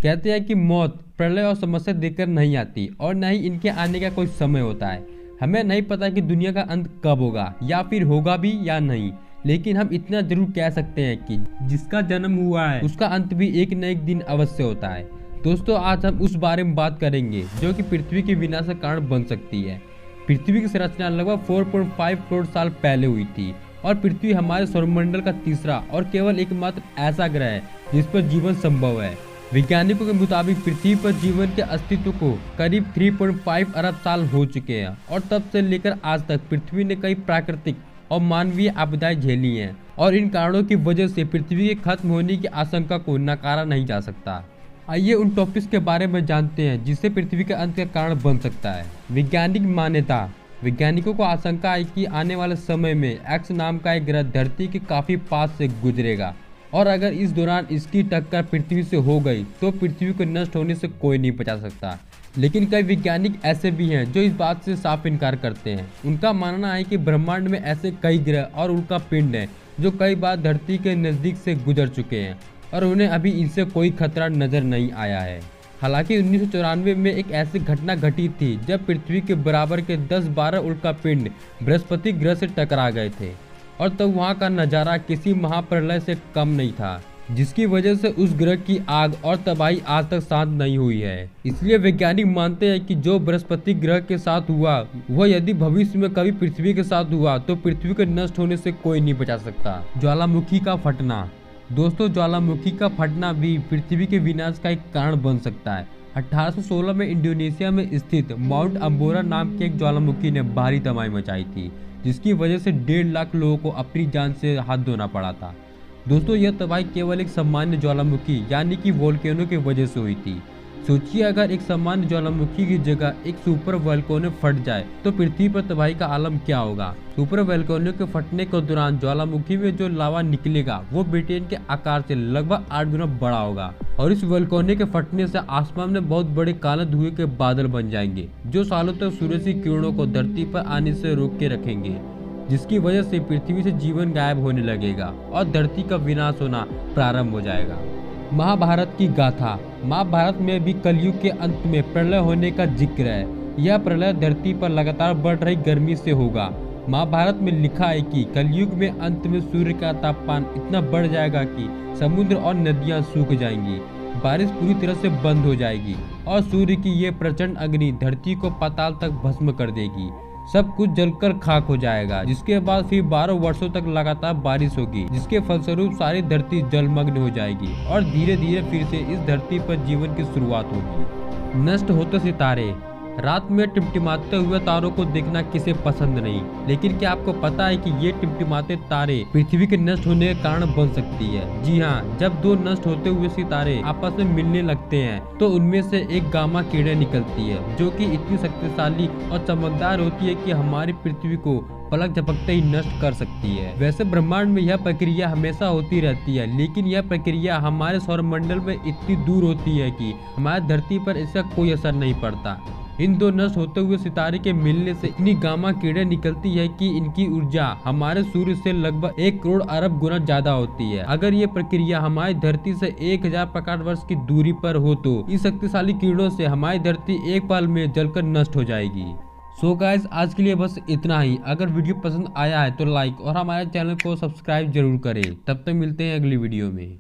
कहते हैं कि मौत, प्रलय और समस्या देखकर नहीं आती और न ही इनके आने का कोई समय होता है। हमें नहीं पता कि दुनिया का अंत कब होगा या फिर होगा भी या नहीं, लेकिन हम इतना जरूर कह सकते हैं कि जिसका जन्म हुआ है उसका अंत भी एक न एक दिन अवश्य होता है। दोस्तों, आज हम उस बारे में बात करेंगे जो कि पृथ्वी के विनाश का कारण बन सकती है। पृथ्वी की संरचना लगभग 4.5 करोड़ साल पहले हुई थी और पृथ्वी हमारे सौरमंडल का तीसरा और केवल एकमात्र ऐसा ग्रह है जिस पर जीवन संभव है। वैज्ञानिकों के मुताबिक पृथ्वी पर जीवन के अस्तित्व को करीब 3.5 अरब साल हो चुके हैं और तब से लेकर आज तक पृथ्वी ने कई प्राकृतिक और मानवीय आपदाएं झेली हैं और इन कारणों की वजह से पृथ्वी के खत्म होने की आशंका को नकारा नहीं जा सकता। आइए उन टॉपिक्स के बारे में जानते हैं जिससे पृथ्वी के अंत का कारण बन सकता है। वैज्ञानिक मान्यता। वैज्ञानिकों को आशंका है कि आने वाले समय में एक्स नाम का एक ग्रह धरती के काफी पास से गुजरेगा और अगर इस दौरान इसकी टक्कर पृथ्वी से हो गई तो पृथ्वी को नष्ट होने से कोई नहीं बचा सकता। लेकिन कई वैज्ञानिक ऐसे भी हैं जो इस बात से साफ इनकार करते हैं। उनका मानना है कि ब्रह्मांड में ऐसे कई ग्रह और उनका पिंड हैं जो कई बार धरती के नज़दीक से गुजर चुके हैं और उन्हें अभी इनसे कोई खतरा नजर नहीं आया है। हालांकि 1994 में एक ऐसी घटना घटी थी जब पृथ्वी के बराबर के 10-12 उल्कापिंड बृहस्पति ग्रह से टकरा गए थे और तब वहां का नज़ारा किसी महाप्रलय से कम नहीं था, जिसकी वजह से उस ग्रह की आग और तबाही आज तक शांत नहीं हुई है। इसलिए वैज्ञानिक मानते हैं कि जो बृहस्पति ग्रह के साथ हुआ वह यदि भविष्य में कभी पृथ्वी के साथ हुआ तो पृथ्वी के नष्ट होने से कोई नहीं बचा सकता। ज्वालामुखी का फटना। दोस्तों, ज्वालामुखी का फटना भी पृथ्वी के विनाश का एक कारण बन सकता है। 1816 में इंडोनेशिया में स्थित माउंट अम्बोरा नाम के एक ज्वालामुखी ने भारी तबाही मचाई थी, जिसकी वजह से 1.5 लाख लोगों को अपनी जान से हाथ धोना पड़ा था। दोस्तों, यह तबाही केवल एक सामान्य ज्वालामुखी यानी कि वोल्केनो की वजह से हुई थी। सोचिए, अगर एक सामान्य ज्वालामुखी की जगह एक सुपर वोल्केनो फट जाए तो पृथ्वी पर तबाही का आलम क्या होगा। सुपर वोल्केनो के फटने के दौरान ज्वालामुखी में जो लावा निकलेगा वो ब्रिटेन के आकार से लगभग 8 गुना बड़ा होगा और इस वोल्केनो के फटने से आसमान में बहुत बड़े काले धुएं के बादल बन जाएंगे जो सालों तक सूरज की किरणों को धरती पर आने से रोक के रखेंगे, जिसकी वजह से पृथ्वी से जीवन गायब होने लगेगा और धरती का विनाश होना प्रारंभ हो जाएगा। महाभारत की गाथा। महाभारत में भी कलयुग के अंत में प्रलय होने का जिक्र है। यह प्रलय धरती पर लगातार बढ़ रही गर्मी से होगा। महाभारत में लिखा है कि कलयुग में अंत में सूर्य का तापमान इतना बढ़ जाएगा कि समुद्र और नदियां सूख जाएंगी, बारिश पूरी तरह से बंद हो जाएगी और सूर्य की ये प्रचंड अग्नि धरती को पाताल तक भस्म कर देगी। सब कुछ जलकर खाक हो जाएगा, जिसके बाद फिर 12 वर्षों तक लगातार बारिश होगी, जिसके फलस्वरूप सारी धरती जलमग्न हो जाएगी और धीरे धीरे फिर से इस धरती पर जीवन की शुरुआत होगी। नष्ट होते सितारे। रात में टिमटिमाते हुए तारों को देखना किसे पसंद नहीं, लेकिन क्या आपको पता है कि ये टिमटिमाते तारे पृथ्वी के नष्ट होने के कारण बन सकती है। जी हाँ, जब दो नष्ट होते हुए सितारे आपस में मिलने लगते हैं तो उनमें से एक गामा किरण निकलती है जो कि इतनी शक्तिशाली और चमकदार होती है कि हमारी पृथ्वी को पलक झपकते ही नष्ट कर सकती है। वैसे ब्रह्मांड में यह प्रक्रिया हमेशा होती रहती है, लेकिन यह प्रक्रिया हमारे सौरमंडल में इतनी दूर होती है कि हमारी धरती पर इसका कोई असर नहीं पड़ता। इन दो नष्ट होते हुए सितारे के मिलने से इतनी गामा किरणें निकलती है कि इनकी ऊर्जा हमारे सूर्य से लगभग 1 करोड़ अरब गुना ज्यादा होती है। अगर ये प्रक्रिया हमारी धरती से 1000 प्रकाश वर्ष की दूरी पर हो तो इस शक्तिशाली किरणों से हमारी धरती एक पल में जलकर नष्ट हो जाएगी। सो गाइस, आज के लिए बस इतना ही। अगर वीडियो पसंद आया है तो लाइक और हमारे चैनल को सब्सक्राइब जरूर करें। तब तक मिलते हैं अगली वीडियो में।